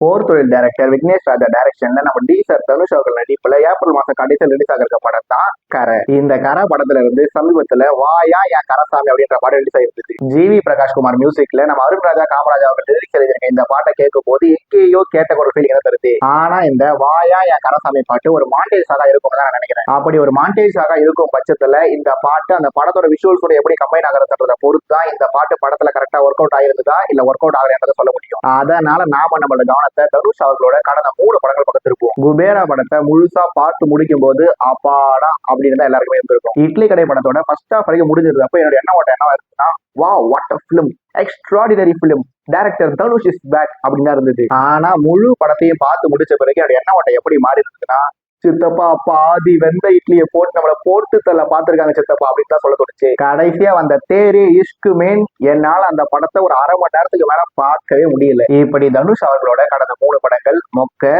போர் தொழில் டைரக்டர் விக்னேஷ் ராஜா டைரக்ஷன்ல நம்ம டி சார் தனுஷ் அவர்கள் நடிப்புல ஏப்ரல் மாசம் கடைசியில் ரிலீஸ் ஆகிருக்க படம் தான் கரை. இந்த கரை படத்துல இருந்து சமீபத்துல வாயா என் கரசாமி அப்படின்ற படம் ரிலீஸ் ஆயிருந்துச்சு. ஜிவி பிரகாஷ்குமார் மியூசிக்ல நம்ம அருண் ராஜா காமராஜா அவர்கள் லிரிக்ஸ் எழுதியிருக்க இந்த பாட்டை கேட்கும் போது எங்கேயோ கேட்ட ஒரு ஃபீலிங் தருது. ஆனா இந்த வாயா என் கரசாமி பாட்டு ஒரு மாண்டேஜாக இருக்கும் தான் நான் நினைக்கிறேன். அப்படி ஒரு மாண்டேஜாக இருக்கும் பட்சத்துல இந்த பாட்டு அந்த படத்தோட விஷுவல்ஸோட எப்படி கம்பைன் ஆகிறத பொறுத்து தான் இந்த பாட்டு படத்துல கரெக்டா ஒர்க் அவுட் ஆயிருந்ததா இல்ல ஒர்க் அவுட் ஆகலைன்றதை சொல்ல முடியும். அதனால நாம நம்மளோட கவனத்தை தனுஷ் அவர்களோட கடந்த 3 படங்கள் பக்கத்து இருப்போம். குபேரா படத்தை முழுசா பார்த்து முடிக்கும் போது அப்பாடா அப்படின்னு எல்லாருக்குமே இருந்திருக்கும். இட்லி கடை படத்தோட ஃபர்ஸ்ட் ஹாஃப் வரைக்கும் முடிஞ்சிருந்தப்ப என்னோட என்ன இருக்குன்னா wow what a film, extraordinary film, director Dhanush is back அப்படின்னு தான் இருந்தது. ஆனா முழு படத்தையும் பார்த்து முடிச்ச பிறகு என்னோட என்ன எப்படி மாறி இருந்ததுன்னா சித்தப்பா பாதி வெந்த இட்லியை போட்டு நம்மள போட்டு தள்ள பாத்துருக்காங்க சித்தப்பா அப்படின்னு தான் சொல்ல தோணுச்சு. கடைசியா வந்த தேரே இஷ்கு மேன் என்னால அந்த படத்தை ஒரு அரை மணி நேரத்துக்கு மேல பார்க்கவே முடியல. இப்படி தனுஷ் அவர்களோட கடந்த 3 படங்கள் மொக்க,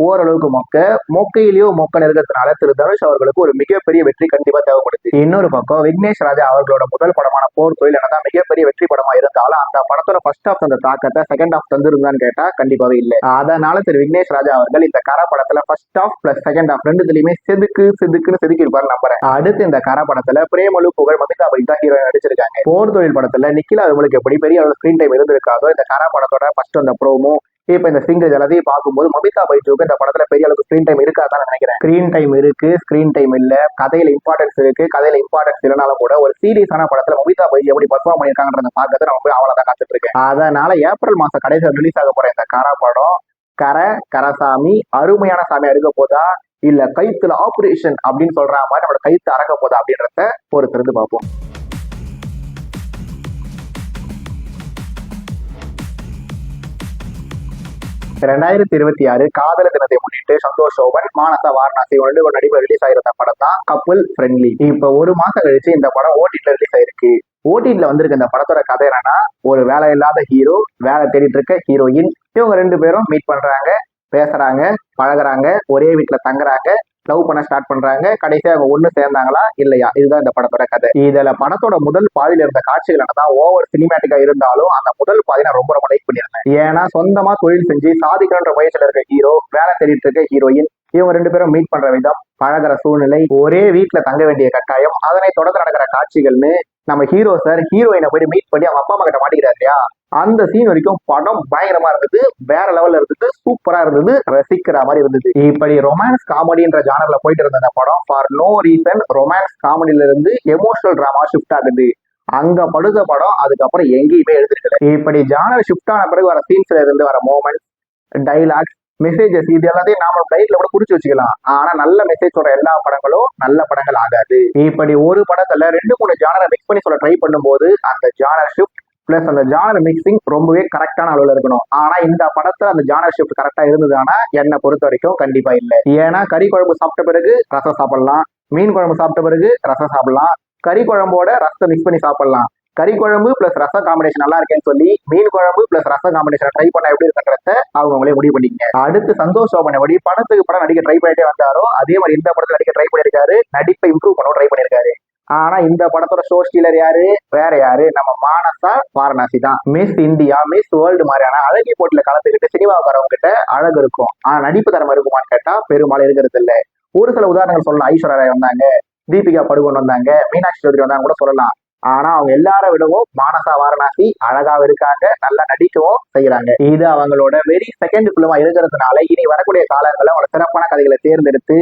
ஓரளவுக்கு மொக்கையிலேயோ மொக்க இருக்கிறதுனால திரு தனுஷ் அவர்களுக்கு ஒரு மிகப்பெரிய வெற்றி கண்டிப்பா தேவைப்படுது. இன்னொரு பக்கம் விக்னேஷ் ராஜா அவர்களோட முதல் படமான போர் தொழில் என்னதான் மிகப்பெரிய வெற்றி படமா இருந்தாலும் அந்த படத்தோட ஃபர்ஸ்ட் ஹாஃப் அந்த தாக்கத்தை செகண்ட் ஹாஃப் தந்திருந்தான்னு கேட்டா கண்டிப்பாவே இல்லை. அதனால திரு விக்னேஷ் ராஜா அவர்கள் இந்த கரை படத்துல first half plus second half ரெண்டுலயுமே செதுக்குன்னு செதுக்கி இருப்பாரு நம்புறேன். அடுத்து இந்த கரை படத்துல பிரேமலு புகழ் மமிதா பைஜ் தான் ஹீரோயின் நடிச்சிருக்காங்க. போர் தொழில் படத்துல நிக்கிலா அவங்களுக்கு எப்படி பெரிய அளவு ஸ்கிரீன் டைம் இருந்திருக்காதோ இந்த கரை படத்தோட ஃபர்ஸ்ட் அந்த ப்ரோமோ இப்ப இந்த சிங்கிள் எல்லாத்தையும் பார்க்கும்போது மமிதா பைஜுக்கு இந்த படத்துல பெரிய அளவுக்கு ஸ்கிரீன் டைம் இருக்காதான் நினைக்கிறேன். ஸ்கிரீன் டைம் இருக்கு, ஸ்கிரீன் டைம் இல்ல, கதையில இம்பார்ட்டன்ஸ் இருக்கு, கதையில இம்பார்ட்டன்ஸ் இல்லைனாலும் கூட ஒரு சீரியஸான படத்துல மமிதா பைஜ் எப்படி பர்ஃபார்ம் பண்ணிருக்காங்கன்றத பார்க்கறது நம்ம போய் அவளை தான் காத்துட்டு இருக்கேன். அதனால ஏப்ரல் மாசம் கடைசியில் ரிலீஸ் ஆக போற இந்த கரை படம் கரசாமி அருமையான சாமியா இருக்க போதா இல்ல கைத்துல ஆபரேஷன் அப்படின்னு சொல்ற மாதிரி நம்மளோட கைத்து அறக்க போதா அப்படின்றத பொறுத்திருந்து பார்ப்போம். 2026 காதலர் தினத்தை முன்னிட்டு சந்தோஷ் சோபன், மானசா வாரணாசி ஒரு நடிகர் ரிலீஸ் ஆயிருந்த படம் தான் கப்புள் ஃப்ரெண்ட்லி. இப்ப ஒரு மாசம் கழிச்சு இந்த படம் ஓடிடில ரிலீஸ் ஆயிருக்கு. ஓடிடில வந்திருக்க இந்த படத்தோட கதை என்னன்னா ஒரு வேலை இல்லாத ஹீரோ, வேலை தேடிட்டு இருக்க ஹீரோயின், இவங்க 2 பேரும் மீட் பண்றாங்க, பேசுறாங்க, பழகுறாங்க, ஒரே வீட்டுல தங்குறாங்க, லவ் பண்ண ஸ்டார்ட் பண்றாங்க. கடைசியா அவங்க ஒண்ணு சேர்ந்தாங்களா இல்லையா, இதுதான் இந்த படத்தோட கதை. இதுல படத்தோட முதல் பாதியில இருந்த காட்சிகள் என்னதான் ஓவர் சினிமேட்டிக்கா இருந்தாலும் அந்த முதல் பாதி நான் ரொம்ப லைக் பண்ணியிருந்தேன். ஏன்னா சொந்தமா தொழில் செஞ்சு சாதிக்கணுன்ற முயற்சியில இருக்க ஹீரோ, வேலை தேடிட்டு இருக்க ஹீரோயின், இவங்க 2 பேரும் மீட் பண்ற விதம், பழகிற சூழ்நிலை, ஒரே வீட்டுல தங்க வேண்டிய கட்டாயம், அதனை தொடர்ந்து நடக்கிற காட்சிகள்னு நம்ம ஹீரோ சார் ஹீரோயினை போய் மீட் பண்ணி அவங்க அப்பா அம்மா கிட்ட மாட்டிக்கிறாரு இல்லையா, அந்த சீன் வரைக்கும் படம் பயங்கரமா இருந்தது, வேற லெவல்ல இருந்தது, சூப்பரா இருந்தது, ரசிக்கிற மாதிரி இருந்தது. இப்படி ரொமான்ஸ் காமெடின்ற ஜானர்ல போயிட்டு இருந்த அந்த படம் ஃபார் நோ ரீசன் ரொமான்ஸ் காமெடியில இருந்து எமோஷனல் டிராமா ஷிஃப்ட் ஆகுது. அங்க படுத்த படம் அதுக்கப்புறம் எங்கேயுமே எழுதிருக்கல. இப்படி ஜானர் ஷிஃப்ட் ஆன பிறகு வர சீன்ஸ்ல இருந்து வர மோமெண்ட்ஸ், டைலாக்ஸ், மெசேஜஸ் இது எல்லாத்தையும் நாம டைட்ல கூட குறிச்சு வச்சுக்கலாம். ஆனா நல்ல மெசேஜ் சொல்ற எல்லா படங்களும் நல்ல படங்கள் ஆகாது. இப்படி ஒரு படத்துல 2-3 ஜானரை மிக்ஸ் பண்ணி சொல்ல ட்ரை பண்ணும்போது அந்த ஜானர் ஷிஃப்ட் பிளஸ் அந்த ஜானர் மிக்சிங் ரொம்பவே கரெக்டான அளவுல இருக்கணும். ஆனா இந்த படத்துல அந்த ஜானர் ஷிஃப்ட் கரெக்டா இருந்ததுன்னா என்னை பொறுத்த வரைக்கும் கண்டிப்பா இல்லை. ஏன்னா கறி குழம்பு சாப்பிட்ட பிறகு ரசம் சாப்பிடலாம், மீன் குழம்பு சாப்பிட்ட பிறகு ரசம் சாப்பிடலாம், கறி குழம்போட ரசத்தை மிக்ஸ் பண்ணி சாப்பிடலாம். கறி குழம்பு பிளஸ் ரசம் காம்பினேஷன் நல்லா இருக்கேன்னு சொல்லி மீன் குழம்பு பிளஸ் ரசம் காம்பினேஷன் ட்ரை பண்ண எப்படி இருக்குன்றத அவங்களே முடிவு பண்ணிக்கங்க. அடுத்து சந்தோஷ் சோபன் எப்படி படத்துக்கு படம் நடிக்க ட்ரை பண்ணிட்டே வந்தாரோ அதே மாதிரி இந்த படத்துல நடிக்க ட்ரை பண்ணிருக்காரு, நடிப்பை இம்ப்ரூவ் பண்ண ட்ரை பண்ணிருக்காரு. ஆனா இந்த படத்தோட ஷோ ஸ்டீலர் யாரு, வேற யாரு, நம்ம மானசா வாரணாசி தான். மிஸ் இந்தியா, மிஸ் வேர்ல்டு மாதிரியான அழகி போட்டியில கலந்துக்கிட்டு சினிமாக்காரவங்க கிட்ட அழகு இருக்கும், ஆனா நடிப்பு தரமா இருக்குமான்னு கேட்டா பெரும்பாலும் இருக்கிறது இல்ல. ஒரு சில உதாரணங்கள் சொல்லலாம். ஐஸ்வர்யா ராய் வந்தாங்க, தீபிகா படுகோன் வந்தாங்க, மீனாட்சி சௌத்ரி வந்தாங்க கூட சொல்லலாம். ஆனா அவங்க எல்லார விடவும் மானசா வாரணாசி அழகாவும் இருக்காங்க, நல்லா நடிக்கவும் செய்யறாங்க. இது அவங்களோட வெரி செகண்ட் பிலிமா இருக்கிறதுனால இனி வரக்கூடிய காலங்களில் அவங்களோட சிறப்பான கதைகளை தேர்ந்தெடுத்து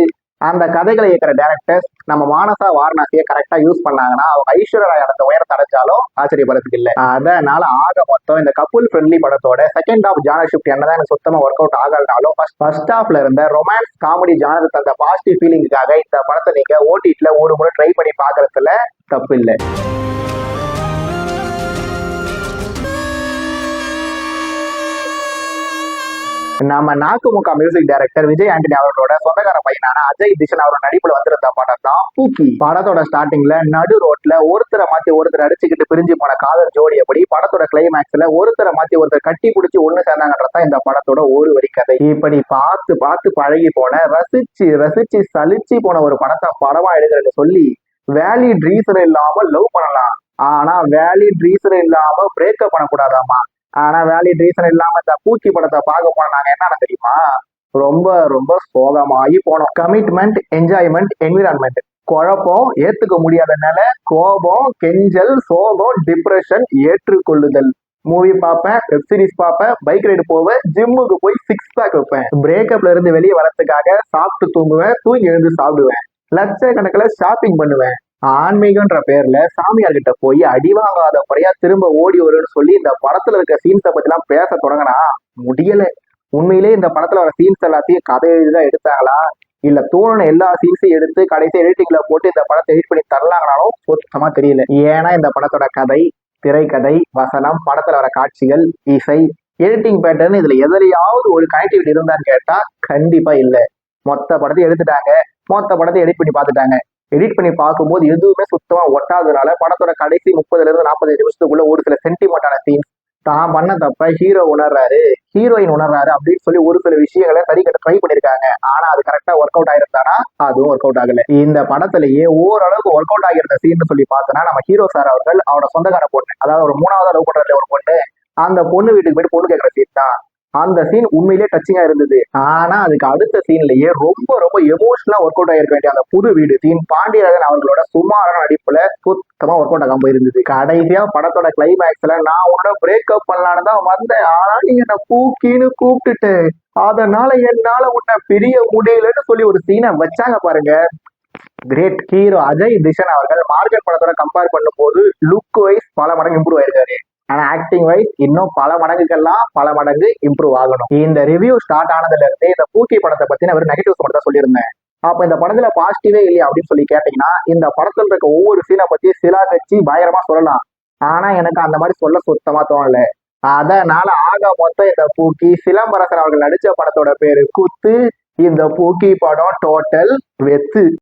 அந்த கதைகளை இயக்கிற டைரக்டர்ஸ் நம்ம மானசா வாரணாசியை கரெக்டா யூஸ் பண்ணாங்கன்னா அவங்க ஐஸ்வர்யா ராய் அந்த உயரத்தை அடைஞ்சாலும் ஆச்சரியப்படுறதுக்கு இல்லை. அதனால ஆக மொத்தம் இந்த கப்புள் ஃப்ரெண்ட்லி படத்தோட செகண்ட் ஹாஃப் ஜானர் ஷிஃப்ட் என்னதான் எனக்கு சுத்தமா ஒர்க் அவுட் ஆகலனாலும் ஃபர்ஸ்ட் ஹாஃப்ல இருந்த ரொமான்ஸ் காமெடி ஜானர் தந்த பாசிட்டிவ் ஃபீலிங்காக இந்த படத்தை நீங்க ஓடிடில ஒரு முறை ட்ரை பண்ணி பாக்குறதுல தப்பு இல்லை. நம்ம நாக்குமுக்கா மியூசிக் டைரக்டர் விஜய் ஆண்டனி அவர்களோட சொந்தக்கார பையனான அஜய் திஷன் அவரோட நடிப்புல வந்திருந்த படம் தான் பூக்கி. படத்தோட ஸ்டார்டிங்ல நடு ரோட்ல ஒருத்தரை மாத்தி ஒருத்தர் அடிச்சுக்கிட்டு பிரிஞ்சு போன காதல் ஜோடி எப்படி படத்தோட கிளைமேக்ஸ்ல ஒருத்தரை மாத்தி ஒருத்தர் கட்டி பிடிச்சி ஒண்ணு சேர்ந்தாங்கன்றதான் இந்த படத்தோட ஒரு வரி கதை. இப்படி பார்த்து பார்த்து பழகி போன ரசிச்சு சலிச்சு போன ஒரு படத்தை படமா எடுக்கிறேன்னு சொல்லி வேலிட் ரீசன் இல்லாம லவ் பண்ணலாம், ஆனா வேலிட் ரீசன் இல்லாம பிரேக்கப் பண்ணக்கூடாதாமா. ஆனா வேலிட் ரீசன் இல்லாம இந்த பூச்சி படத்தை பார்க்க போன நாங்க என்னன்னு தெரியுமா, ரொம்ப ரொம்ப சோகமாகி போனோம். கமிட்மெண்ட், என்ஜாய்மெண்ட், என்விரான்மெண்ட், குழப்பம், ஏத்துக்க முடியாத நிலை, கோபம், கெஞ்சல், சோகம், டிப்ரெஷன், ஏற்றுக்கொள்ளுதல். மூவி பார்ப்பேன், வெப் சீரிஸ் பார்ப்பேன், பைக் ரைடு போவேன், ஜிம்முக்கு போய் சிக்ஸ் பேக் வைப்பேன், பிரேக்கப்ல இருந்து வெளியே வரதுக்காக சாப்பிட்டு தூங்குவேன், தூங்கி எழுந்து சாப்பிடுவேன், லட்சக்கணக்கில் ஷாப்பிங் பண்ணுவேன். ஆன்மீகன்ற பேர்ல சாமியார் கிட்ட போய் அடிவாங்காத முறையா திரும்ப ஓடி வரும்னு சொல்லி இந்த படத்துல இருக்க சீன்ஸை பத்தி எல்லாம் பேச தொடங்கினா முடியல. உண்மையிலே இந்த படத்துல வர சீன்ஸ் எல்லாத்தையும் கதை எழுதிதான் எடுத்தாங்களா, இல்ல தோணுன எல்லா சீன்ஸையும் எடுத்து கடைசி எடிட்டிங்ல போட்டு இந்த படத்தை எடிட் பண்ணி தரலாங்கனாலும் சுத்தமா தெரியல. ஏன்னா இந்த படத்தோட கதை, திரைக்கதை, வசனம், படத்துல வர காட்சிகள், இசை, எடிட்டிங் பேட்டர்ன் இதுல எதிலையாவது ஒரு கனெக்டிவிட்டி இருந்தான்னு கேட்டா கண்டிப்பா இல்ல. மொத்த படத்தையும் எடுத்துட்டாங்க, மொத்த படத்தை எடிட் பண்ணி பார்த்துட்டாங்க. எடிட் பண்ணி பார்க்கும்போது எதுவுமே சுத்தமா ஒட்டாததுனால படத்தோட கடைசி 30 to 45 நிமிஷத்துக்குள்ள ஒரு சில சென்டிமெண்டான சீன்ஸ், தான் பண்ண தப்ப ஹீரோ உணர்றாரு, ஹீரோயின் உணர்றாரு அப்படின்னு சொல்லி ஒரு சில விஷயங்களை சரி கட்ட ட்ரை பண்ணிருக்காங்க. ஆனா அது கரெக்டா ஒர்க் அவுட் ஆயிருந்தானா அதுவும் ஒர்க் அவுட் ஆகல. இந்த படத்திலேயே ஓரளவுக்கு ஒர்க் அவுட் ஆகிருந்த சீன் சொல்லி பார்த்தோன்னா நம்ம ஹீரோ சார் அவர்கள் அவரோட சொந்தக்கார பொண்ணு, அதாவது ஒரு 3வது லவ் பண்றதுல ஒரு பொண்ணு, அந்த பொண்ணு வீட்டுக்கு போயிட்டு பொண்ணு கேட்கற சீன் தான். அந்த சீன் உண்மையிலேயே டச்சிங்கா இருந்தது. ஆனா அதுக்கு அடுத்த சீன்லயே ரொம்ப ரொம்ப எமோஷனலா ஒர்க் அவுட் ஆயிருக்க வேண்டிய அந்த புது வீடு சீன் பாண்டியராஜன் அவர்களோட சுமாரான நடிப்புல சுத்தமா ஒர்க் அவுட் ஆகாம போயிருந்தது. கடைசியா படத்தோட கிளைமேக்ஸ்ல நான் உன்னோட பிரேக்அப் பண்ணலான்னு தான் வந்தேன், ஆனா நீ என்ன பூக்கின்னு கூப்பிட்டுட்டு அதனால என்னால உன்னை பிரிய முடியலன்னு சொல்லி ஒரு சீனை வச்சாங்க பாருங்க. கிரேட். ஹீரோ அஜய் திஷன் அவர்கள் மார்க்கெட் படத்தோட கம்பேர் பண்ணும் போது லுக் வைஸ் பல மடங்கு இம்ப்ரூவ் ஆயிருக்காரு. ஆனா ஆக்டிங் வைஸ் இன்னும் பல மடங்கு இம்ப்ரூவ் ஆகணும். இந்த ரிவ்யூ ஸ்டார்ட் ஆனதுல இருந்தே இந்த பூக்கி படத்தை பத்தி நான் ஒரு நெகட்டிவ்ஸ் மட்டும் தான் சொல்லியிருந்தேன். அப்ப இந்த படத்துல பாசிட்டிவே இல்லையா அப்படின்னு சொல்லி கேட்டீங்கன்னா, இந்த படத்துல இருக்க ஒவ்வொரு சீனை பத்தி சிலா கட்சி பயங்கரமா சொல்லலாம். ஆனா எனக்கு அந்த மாதிரி சொல்ல சுத்தமா தோணல. அதனால ஆக மொத்தம் இந்த பூக்கி, சிலம்பரசன் அவர்கள் நடிச்ச படத்தோட பேரு குத்து. இந்த பூக்கி படம் டோட்டல் வெத்து.